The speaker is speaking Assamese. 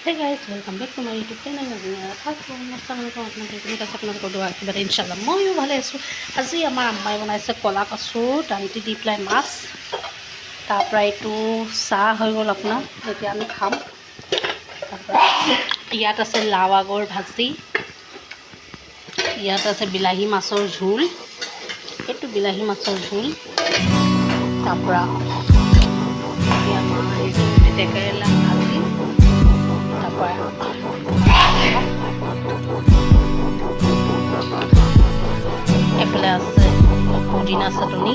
Hey guys, welcome back to my YouTube channel. আপোনালোকৰ ইনশাল্লাহ ময়ো ভালে আছোঁ। আজি আমাৰ আম্মাই বনাইছে কলা কচু দান্তি দি পেলাই মাছ, তাৰপৰা এইটো চাহ হৈ গ'ল আপোনাৰ, এতিয়া আমি খাম। তাৰপৰা ইয়াত আছে লাও আগৰ ভাজি, ইয়াত আছে বিলাহী মাছৰ ঝোল, এইটো বিলাহী মাছৰ ঝোল, তাৰপৰা কেৰেলা ভাজি, এফালে আছে পুদিনা চাটনি।